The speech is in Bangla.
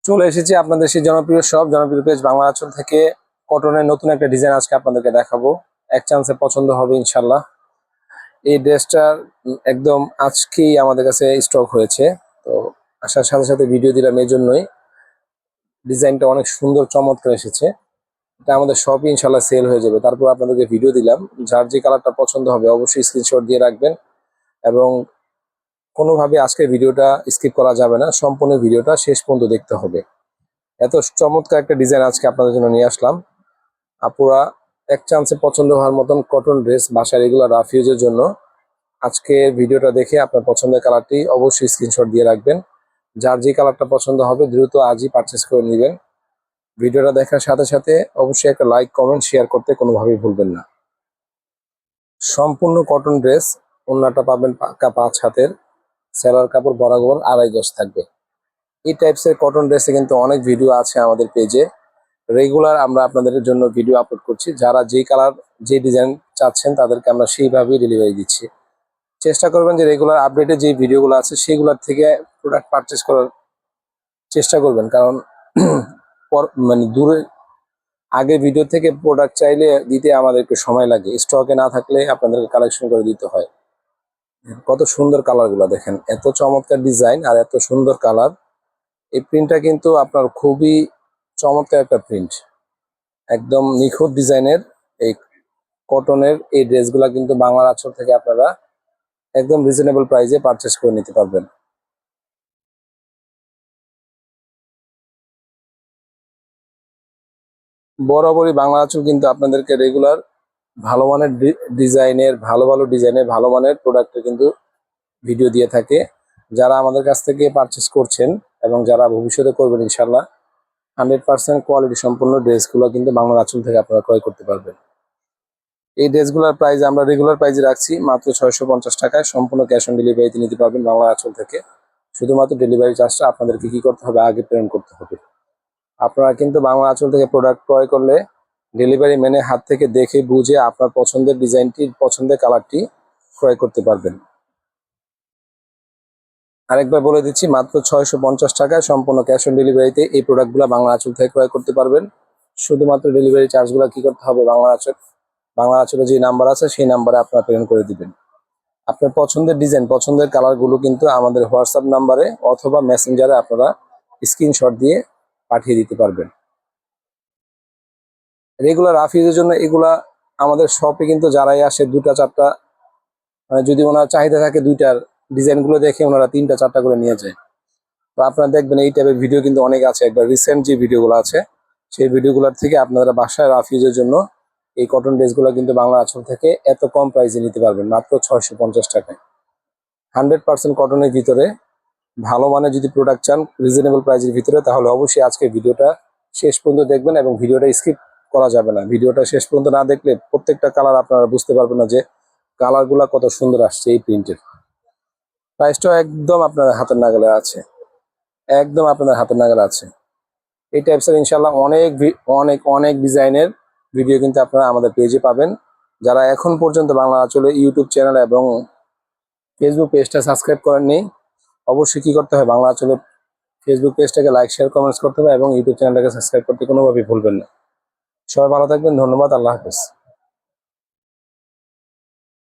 চলে এসেছি আপনাদের সেই জনপ্রিয় জনপ্রিয় পেজ বাংলা আঁচল থেকে কটনের নতুন একটা ডিজাইন আজকে আপনাদেরকে দেখাবো। এক চান্সে পছন্দ হবে ইনশাল্লাহ। এই ড্রেসটার একদম আজকেই আমাদের কাছে স্টক হয়েছে, তো আসার সাথে সাথে ভিডিও দিলাম। এই জন্যই ডিজাইনটা অনেক সুন্দর চমৎকার এসেছে। এটা আমাদের সবই ইনশাল্লাহ সেল হয়ে যাবে। তারপর আপনাদেরকে ভিডিও দিলাম, যার যে কালারটা পছন্দ হবে অবশ্যই স্ক্রিনশট দিয়ে রাখবেন এবং কোনোভাবে আজকের ভিডিওটা স্কিপ করা যাবে না, সম্পূর্ণ ভিডিওটা শেষ পর্যন্ত দেখতে হবে। এত চমৎকার একটা ডিজাইন আজকে আপনাদের জন্য নিয়ে আসলাম। আপুরা এক চান্সে পছন্দ হওয়ার মতন কটন ড্রেস বাসায় রেগুলার রাফ ইউজের জন্য আজকে ভিডিওটা দেখে আপনার পছন্দের কালারটি অবশ্যই স্ক্রিনশট দিয়ে রাখবেন। যার যে কালারটা পছন্দ হবে দ্রুত আজই পারচেস করে নেবেন। ভিডিওটা দেখার সাথে সাথে অবশ্যই একটা লাইক কমেন্ট শেয়ার করতে কোনোভাবেই ভুলবেন না। সম্পূর্ণ কটন ড্রেস, ওড়নাটা পাবেন পাক্কা 5 হাতের, সেলার কাপড় বরাবর 2.5 গজ থাকবে। এই টাইপসের কটন ড্রেসে কিন্তু অনেক ভিডিও আছে আমাদের পেজে, রেগুলার আমরা আপনাদের জন্য ভিডিও আপলোড করছি। যারা যেই কালার যে ডিজাইন চাচ্ছেন তাদেরকে আমরা সেইভাবেই ডেলিভারি দিচ্ছি। চেষ্টা করবেন যে রেগুলার আপডেটে যে ভিডিওগুলো আছে সেগুলোর থেকে প্রোডাক্ট পারচেস করার চেষ্টা করবেন, কারণ মানে দূরে আগে ভিডিও থেকে প্রোডাক্ট চাইলে দিতে আমাদের একটু সময় লাগে, স্টকে না থাকলে আপনাদেরকে কালেকশন করে দিতে হয়। কত সুন্দর কালারগুলো দেখেন, এত চমৎকার ডিজাইন আর এত সুন্দর কালার। এই প্রিন্টটা কিন্তু আপনার খুবই চমৎকার একটা প্রিন্ট, একদম নিখুঁত ডিজাইনের। এই কটনের এই ড্রেসগুলা কিন্তু বাংলার আঁচল থেকে আপনারা একদম রিজনেবল প্রাইসে পারচেস করে নিতে পারবেন। বরাবরই বাংলা আঁচল কিন্তু আপনাদেরকে রেগুলার ভালো মানের ডিজাইনের ভালো ভালো মানের প্রোডাক্টের কিন্তু ভিডিও দিয়ে থাকে। যারা আমাদের কাছ থেকে পারচেস করছেন এবং যারা ভবিষ্যতে করবেন ইনশাল্লাহ 100% কোয়ালিটি সম্পূর্ণ ড্রেসগুলো কিন্তু বাংলা আঁচল থেকে আপনারা ক্রয় করতে পারবেন। এই ড্রেসগুলোর প্রাইস আমরা রেগুলার প্রাইসে রাখছি মাত্র 650 টাকায়। সম্পূর্ণ ক্যাশ অন ডেলিভারিতে নিতে পারবেন বাংলা আঁচল থেকে। শুধুমাত্র ডেলিভারি চার্জটা আপনাদেরকে কি করতে হবে, আগে পেমেন্ট করতে হবে। আপনারা কিন্তু বাংলা আঁচল থেকে প্রোডাক্ট ক্রয় করলে ডেলিভারি ম্যানের হাত থেকে দেখে বুঝে আপনার পছন্দের ডিজাইনটি, পছন্দের কালারটি ক্রয় করতে পারবেন। আরেকবার বলে দিচ্ছি, মাত্র 650 টাকায় সম্পূর্ণ ক্যাশ অন ডেলিভারিতে এই প্রোডাক্টগুলো বাংলা আঁচল থেকে ক্রয় করতে পারবেন। শুধুমাত্র ডেলিভারি চার্জগুলো কি করতে হবে, বাংলা আঁচলে যে নাম্বার আছে সেই নাম্বারে আপনারা পেমেন্ট করে দিবেন। আপনার পছন্দের ডিজাইন, পছন্দের কালারগুলো কিন্তু আমাদের হোয়াটসঅ্যাপ নাম্বারে অথবা মেসেঞ্জারে আপনারা স্ক্রিনশট দিয়ে পাঠিয়ে দিতে পারবেন। রেগুলার রাফ ইউজের জন্য এগুলা আমাদের শপে কিন্তু যারাই আসে 2টা 4টা, মানে যদি ওনার চাহিদা থাকে 2টার ডিজাইনগুলো দেখে ওনারা 3টা 4টা করে নিয়ে যায়। তো আপনারা দেখবেন এই টাইপের ভিডিও কিন্তু অনেক আছে। একবার রিসেন্ট যে ভিডিওগুলো আছে সেই ভিডিওগুলোর থেকে আপনারা বাসায় রাফ ইউজের জন্য এই কটন ড্রেসগুলো কিন্তু বাংলা আঁচল থেকে এত কম প্রাইসে নিতে পারবেন মাত্র 650 টাকায়। 100% কটনের ভিতরে ভালো মানের যদি প্রোডাক্ট চান রিজনেবল প্রাইসের ভিতরে, তাহলে অবশ্যই আজকে ভিডিওটা শেষ পর্যন্ত দেখবেন এবং ভিডিওটা স্কিপ করা যাবে না। ভিডিওটা শেষ পর্যন্ত না দেখলে প্রত্যেকটা কালার আপনারা বুঝতে পারবেন না যে কালারগুলো কত সুন্দর আসছে। এই প্রিন্টের প্রাইসটাও একদম আপনার হাতের নাগালে আছে, একদম আপনাদের হাতের নাগালে আছে। এই টাইপসের ইনশাল্লাহ অনেক অনেক অনেক ডিজাইনের ভিডিও কিন্তু আপনারা আমাদের পেজে পাবেন। যারা এখন পর্যন্ত বাংলা আঁচলে ইউটিউব চ্যানেল এবং ফেসবুক পেজটা সাবস্ক্রাইব করেননি, অবশ্যই কি করতে হবে, বাংলা আঁচলে ফেসবুক পেজটাকে লাইক শেয়ার কমেন্টস করতে হবে এবং ইউটিউব চ্যানেলটাকে সাবস্ক্রাইব করতে কোনোভাবেই ভুলবেন না। সবাই ভালো থাকবেন, ধন্যবাদ, আল্লাহ হাফেজ।